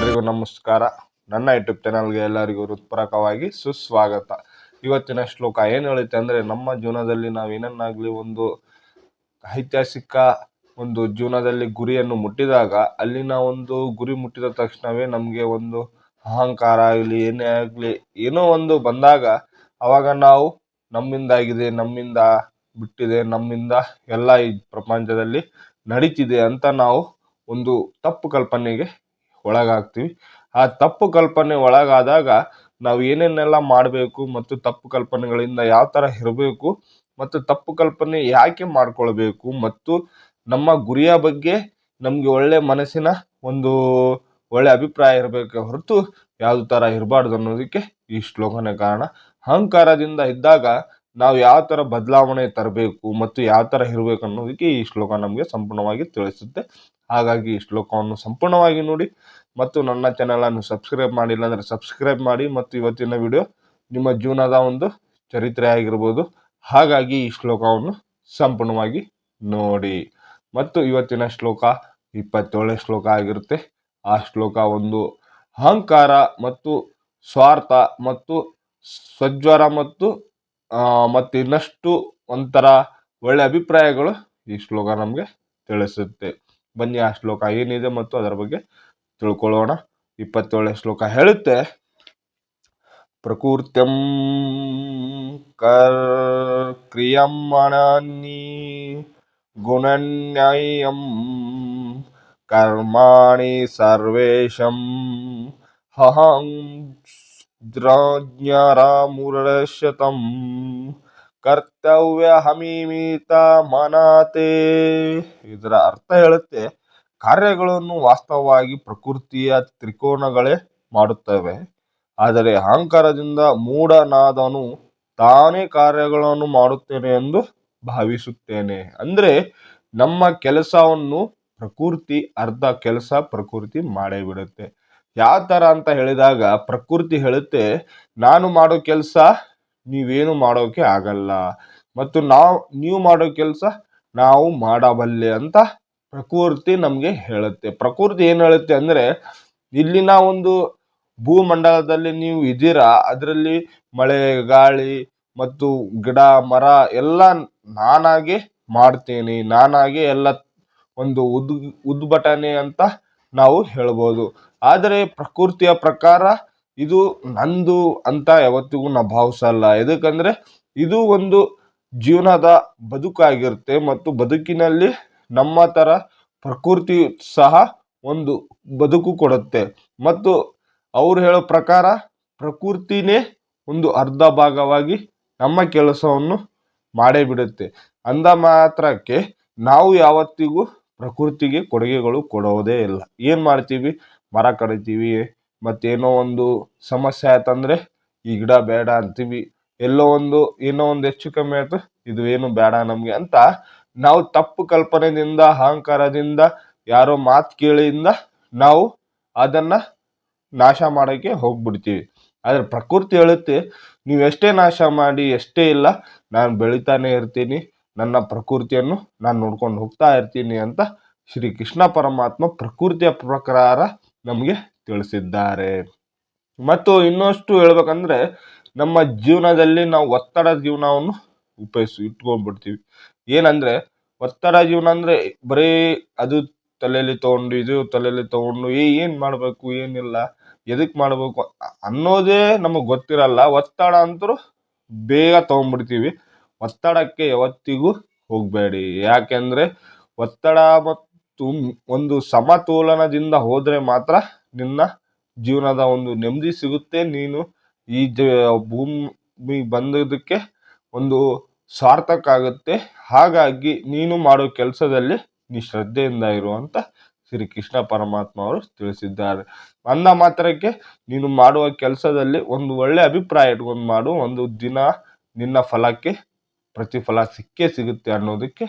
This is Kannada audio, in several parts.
ಎಲ್ರಿಗೂ ನಮಸ್ಕಾರ. ನನ್ನ ಯೂಟ್ಯೂಬ್ ಚಾನಲ್ಗೆ ಎಲ್ಲರಿಗೂ ಹೃತ್ಪೂರ್ವಕವಾಗಿ ಸುಸ್ವಾಗತ. ಇವತ್ತಿನ ಶ್ಲೋಕ ಏನು ಹೇಳುತ್ತೆ ಅಂದರೆ, ನಮ್ಮ ಜೀವನದಲ್ಲಿ ನಾವು ಏನನ್ನಾಗಲಿ ಒಂದು ಐತಿಹಾಸಿಕ ಒಂದು ಜೀವನದಲ್ಲಿ ಗುರಿಯನ್ನು ಮುಟ್ಟಿದಾಗ, ಅಲ್ಲಿನ ಒಂದು ಗುರಿ ಮುಟ್ಟಿದ ತಕ್ಷಣವೇ ನಮಗೆ ಒಂದು ಅಹಂಕಾರ ಆಗಲಿ ಏನೇ ಆಗಲಿ ಏನೋ ಒಂದು ಬಂದಾಗ ಅವಾಗ ನಾವು ನಮ್ಮಿಂದಾಗಿದೆ, ನಮ್ಮಿಂದ ಬಿಟ್ಟಿದೆ, ನಮ್ಮಿಂದ ಎಲ್ಲ ಈ ಪ್ರಪಂಚದಲ್ಲಿ ನಡೀತಿದೆ ಅಂತ ನಾವು ಒಂದು ತಪ್ಪು ಕಲ್ಪನೆಗೆ ಒಳಗಾಗ್ತೀವಿ. ಆ ತಪ್ಪು ಕಲ್ಪನೆ ಒಳಗಾದಾಗ ನಾವು ಏನೇನೆಲ್ಲ ಮಾಡಬೇಕು ಮತ್ತು ತಪ್ಪು ಕಲ್ಪನೆಗಳಿಂದ ಯಾವ ಥರ ಇರಬೇಕು ಮತ್ತು ತಪ್ಪು ಕಲ್ಪನೆ ಯಾಕೆ ಮಾಡ್ಕೊಳ್ಬೇಕು ಮತ್ತು ನಮ್ಮ ಗುರಿಯ ಬಗ್ಗೆ ನಮಗೆ ಒಳ್ಳೆ ಮನಸ್ಸಿನ ಒಂದು ಒಳ್ಳೆ ಅಭಿಪ್ರಾಯ ಇರಬೇಕು ಹೊರತು ಯಾವ್ದು ಥರ ಇರಬಾರ್ದು ಅನ್ನೋದಕ್ಕೆ ಈ ಶ್ಲೋಕನೇ ಕಾರಣ. ಅಹಂಕಾರದಿಂದ ಇದ್ದಾಗ ನಾವು ಯಾವ ಥರ ಬದಲಾವಣೆ ತರಬೇಕು ಮತ್ತು ಯಾವ ಥರ ಇರಬೇಕು ಅನ್ನೋದಕ್ಕೆ ಈ ಶ್ಲೋಕ ನಮಗೆ ಸಂಪೂರ್ಣವಾಗಿ ತಿಳಿಸುತ್ತೆ. ಹಾಗಾಗಿ ಈ ಶ್ಲೋಕವನ್ನು ಸಂಪೂರ್ಣವಾಗಿ ನೋಡಿ ಮತ್ತು ನನ್ನ ಚಾನಲನ್ನು ಸಬ್ಸ್ಕ್ರೈಬ್ ಮಾಡಿಲ್ಲ ಅಂದರೆ ಸಬ್ಸ್ಕ್ರೈಬ್ ಮಾಡಿ. ಮತ್ತು ಇವತ್ತಿನ ವಿಡಿಯೋ ನಿಮ್ಮ ಜೀವನದ ಒಂದು ಚರಿತ್ರೆ ಆಗಿರ್ಬೋದು, ಹಾಗಾಗಿ ಈ ಶ್ಲೋಕವನ್ನು ಸಂಪೂರ್ಣವಾಗಿ ನೋಡಿ. ಮತ್ತು ಇವತ್ತಿನ ಶ್ಲೋಕ 27ನೇ ಶ್ಲೋಕ ಆಗಿರುತ್ತೆ. ಆ ಶ್ಲೋಕ ಒಂದು ಅಹಂಕಾರ ಮತ್ತು ಸ್ವಾರ್ಥ ಮತ್ತು ಸಜ್ವರ ಮತ್ತು ಇನ್ನಷ್ಟು ಒಂಥರ ಒಳ್ಳೆ ಅಭಿಪ್ರಾಯಗಳು ಈ ಶ್ಲೋಕ ನಮಗೆ ತಿಳಿಸುತ್ತೆ. ಬನ್ನಿ ಆ ಶ್ಲೋಕ ಏನಿದೆ ಮತ್ತು ಅದರ ಬಗ್ಗೆ ತಿಳ್ಕೊಳ್ಳೋಣ. 27ನೇ ಶ್ಲೋಕ ಹೇಳುತ್ತೆ, ಪ್ರಕೃತ್ಯಂ ಕ್ರಿಯಮಾಣಾನಿ ಗುಣನ್ಯಯಂ ಕರ್ಮಾಣಿ ಸರ್ವೇಶಂ ಅಹಂ ಜ್ಞಾನಮೂಢಶತಂ ಕರ್ತವ್ಯ ಹಮಿಮಿತ ಮನತೆ. ಇದರ ಅರ್ಥ ಹೇಳುತ್ತೆ, ಕಾರ್ಯಗಳನ್ನು ವಾಸ್ತವವಾಗಿ ಪ್ರಕೃತಿಯ ತ್ರಿಕೋನಗಳೇ ಮಾಡುತ್ತವೆ, ಆದರೆ ಅಹಂಕಾರದಿಂದ ಮೂಢನಾದವನು ತಾನೇ ಕಾರ್ಯಗಳನ್ನು ಮಾಡುತ್ತೇನೆ ಎಂದು ಭಾವಿಸುತ್ತೇನೆ. ಅಂದ್ರೆ ನಮ್ಮ ಕೆಲಸವನ್ನು ಪ್ರಕೃತಿ ಅರ್ಧ ಕೆಲಸ ಪ್ರಕೃತಿ ಮಾಡೇ ಬಿಡುತ್ತೆ. ಯಾವ ಥರ ಅಂತ ಹೇಳಿದಾಗ, ಪ್ರಕೃತಿ ಹೇಳುತ್ತೆ ನಾನು ಮಾಡೋ ಕೆಲಸ ನೀವೇನು ಮಾಡೋಕೆ ಆಗಲ್ಲ ಮತ್ತು ನೀವು ಮಾಡೋ ಕೆಲಸ ನಾವು ಮಾಡಬಲ್ಲೆ ಅಂತ ಪ್ರಕೃತಿ ನಮಗೆ ಹೇಳುತ್ತೆ. ಪ್ರಕೃತಿ ಏನು ಹೇಳುತ್ತೆ ಅಂದರೆ, ಇಲ್ಲಿನ ಒಂದು ಭೂಮಂಡಲದಲ್ಲಿ ನೀವು ಇದ್ದೀರಾ, ಅದರಲ್ಲಿ ಮಳೆ ಗಾಳಿ ಮತ್ತು ಗಿಡ ಮರ ಎಲ್ಲ ನಾನಾಗೆ ಮಾಡ್ತೇನೆ, ನಾನಾಗೆ ಎಲ್ಲ ಒಂದು ಉದ್ಭಟನೆ ಅಂತ ನಾವು ಹೇಳ್ಬೋದು. ಆದರೆ ಪ್ರಕೃತಿಯ ಪ್ರಕಾರ ಇದು ನಂದು ಅಂತ ಯಾವತ್ತಿಗೂ ನಾವು ಭಾವಿಸಲ್ಲ. ಎದಕ್ಕಂದ್ರೆ ಇದು ಒಂದು ಜೀವನದ ಬದುಕಾಗಿರುತ್ತೆ ಮತ್ತು ಬದುಕಿನಲ್ಲಿ ನಮ್ಮ ಥರ ಪ್ರಕೃತಿ ಸಹ ಒಂದು ಬದುಕು ಕೊಡುತ್ತೆ. ಮತ್ತು ಅವ್ರು ಹೇಳೋ ಪ್ರಕಾರ ಪ್ರಕೃತಿನೇ ಒಂದು ಅರ್ಧ ಭಾಗವಾಗಿ ನಮ್ಮ ಕೆಲಸವನ್ನು ಮಾಡೇ ಬಿಡುತ್ತೆ. ಅಂದ ಮಾತ್ರಕ್ಕೆ ನಾವು ಯಾವತ್ತಿಗೂ ಪ್ರಕೃತಿಗೆ ಕೊಡುಗೆಗಳು ಕೊಡೋದೇ ಇಲ್ಲ. ಏನು ಮಾಡ್ತೀವಿ, ಮರ ಕಡಿತೀವಿ, ಮತ್ತೇನೋ ಒಂದು ಸಮಸ್ಯೆ ಆಯ್ತಂದ್ರೆ ಈ ಗಿಡ ಬೇಡ ಅಂತೀವಿ, ಏನೋ ಒಂದು ಹೆಚ್ಚು ಕಮ್ಮಿ ಆಯ್ತು ಇದು ಏನು ಬೇಡ ನಮಗೆ ಅಂತ ನಾವು ತಪ್ಪು ಕಲ್ಪನೆಯಿಂದ ಅಹಂಕಾರದಿಂದ ಯಾರೋ ಮಾತು ಕೇಳಿಂದ ನಾವು ಅದನ್ನ ನಾಶ ಮಾಡೋಕ್ಕೆ ಹೋಗ್ಬಿಡ್ತೀವಿ. ಆದರೆ ಪ್ರಕೃತಿ ಹೇಳುತ್ತೆ, ನೀವು ಎಷ್ಟೇ ನಾಶ ಮಾಡಿ ಎಷ್ಟೇ ಇಲ್ಲ, ನಾನು ಬೆಳಿತಾನೆ ಇರ್ತೀನಿ, ನನ್ನ ಪ್ರಕೃತಿಯನ್ನು ನಾನು ನೋಡ್ಕೊಂಡು ಹೋಗ್ತಾ ಇರ್ತೀನಿ ಅಂತ ಶ್ರೀ ಕೃಷ್ಣ ಪರಮಾತ್ಮ ಪ್ರಕೃತಿಯ ಪ್ರಕಾರ ನಮಗೆ ತಿಳಿಸಿದ್ದಾರೆ. ಮತ್ತು ಇನ್ನಷ್ಟು ಹೇಳ್ಬೇಕಂದ್ರೆ, ನಮ್ಮ ಜೀವನದಲ್ಲಿ ನಾವು ಒತ್ತಡ ಜೀವನವನ್ನು ಇಟ್ಕೊಂಡ್ಬಿಡ್ತೀವಿ. ಏನಂದ್ರೆ ಒತ್ತಡ ಜೀವನ ಅಂದ್ರೆ ಬರೀ ಅದು ತಲೆಯಲ್ಲಿ ತಗೊಂಡು ಇದು ತಲೆಯಲ್ಲಿ ತಗೊಂಡು ಏನ್ ಮಾಡ್ಬೇಕು ಏನಿಲ್ಲ ಎದಕ್ ಮಾಡ್ಬೇಕು ಅನ್ನೋದೇ ನಮಗ್ ಗೊತ್ತಿರಲ್ಲ. ಒತ್ತಡ ಅಂತೂ ಬೇಗ ತಗೊಂಡ್ಬಿಡ್ತೀವಿ. ಒತ್ತಡಕ್ಕೆ ಯಾವತ್ತಿಗೂ ಹೋಗ್ಬೇಡಿ. ಯಾಕೆಂದ್ರೆ ಒತ್ತಡ ಮತ್ತು ಒಂದು ಸಮತೋಲನದಿಂದ ಹೋದ್ರೆ ಮಾತ್ರ ನಿನ್ನ ಜೀವನದ ಒಂದು ನೆಮ್ಮದಿ ಸಿಗುತ್ತೆ. ನೀನು ಈ ಭೂಮಿ ಬಂದದಕ್ಕೆ ಒಂದು ಸಾರ್ಥಕ ಆಗುತ್ತೆ. ಹಾಗಾಗಿ ನೀನು ಮಾಡೋ ಕೆಲಸದಲ್ಲಿ ನೀ ಶ್ರದ್ಧೆಯಿಂದ ಇರುವಂತ ಶ್ರೀ ಕೃಷ್ಣ ಪರಮಾತ್ಮ ಅವರು ತಿಳಿಸಿದ್ದಾರೆ. ಅಂದ ಮಾತ್ರಕ್ಕೆ ನೀನು ಮಾಡುವ ಕೆಲಸದಲ್ಲಿ ಒಂದು ಒಳ್ಳೆ ಅಭಿಪ್ರಾಯ ಇಟ್ಕೊಂಡು ಮಾಡು, ಒಂದು ದಿನ ನಿನ್ನ ಫಲಕ್ಕೆ ಪ್ರತಿಫಲ ಸಿಕ್ಕೇ ಸಿಗುತ್ತೆ ಅನ್ನೋದಕ್ಕೆ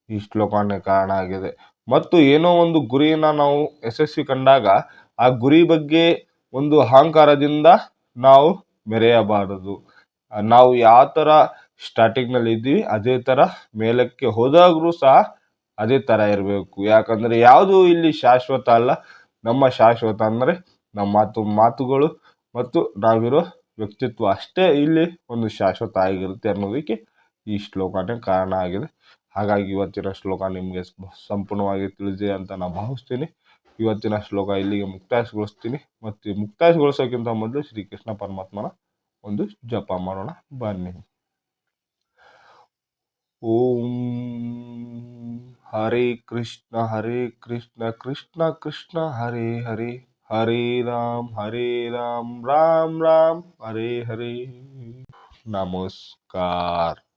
ಈ ಶ್ಲೋಕನೇ ಕಾರಣ ಆಗಿದೆ. ಮತ್ತು ಏನೋ ಒಂದು ಗುರಿಯನ್ನ ನಾವು ಯಶಸ್ವಿ ಕಂಡಾಗ ಆ ಗುರಿ ಬಗ್ಗೆ ಒಂದು ಅಹಂಕಾರದಿಂದ ನಾವು ಮೆರೆಯಬಾರದು. ನಾವು ಯಾವ ಥರ ಸ್ಟಾರ್ಟಿಂಗ್ನಲ್ಲಿ ಇದ್ದೀವಿ ಅದೇ ಥರ ಮೇಲಕ್ಕೆ ಹೋದಾಗ್ರೂ ಸಹ ಅದೇ ಥರ ಇರಬೇಕು. ಯಾಕಂದರೆ ಯಾವುದು ಇಲ್ಲಿ ಶಾಶ್ವತ ಅಲ್ಲ. ನಮ್ಮ ಶಾಶ್ವತ ಅಂದರೆ ನಮ್ಮ ಮಾತುಗಳು ಮತ್ತು ನಾವಿರೋ ವ್ಯಕ್ತಿತ್ವ ಅಷ್ಟೇ ಇಲ್ಲಿ ಒಂದು ಶಾಶ್ವತ ಆಗಿರುತ್ತೆ ಅನ್ನೋದಕ್ಕೆ ಈ ಶ್ಲೋಕನೇ ಕಾರಣ ಆಗಿದೆ. ಹಾಗಾಗಿ ಇವತ್ತಿನ ಶ್ಲೋಕ ನಿಮಗೆ ಸಂಪೂರ್ಣವಾಗಿ ತಿಳಿದಿದೆ ಅಂತ ನಾನು ಭಾವಿಸ್ತೀನಿ. ಇವತ್ತಿನ ಶ್ಲೋಕ ಇಲ್ಲಿಗೆ ಮುಕ್ತಾಯಗೊಳಿಸ್ತೀನಿ. ಮತ್ತು ಮುಕ್ತಾಯಗೊಳಿಸೋಕ್ಕಿಂತ ಮೊದಲು ಶ್ರೀಕೃಷ್ಣ ಪರಮಾತ್ಮನ ಒಂದು ಜಪ ಮಾಡೋಣ ಬನ್ನಿ. ಓಂ ಹರೇ ಕೃಷ್ಣ ಕೃಷ್ಣ ಕೃಷ್ಣ ಹರೇ ಹರೇ, ಹರೇ ರಾಮ್ ರಾಮ್ ರಾಮ್ ಹರೇ ಹರೇ. ನಮಸ್ಕಾರ.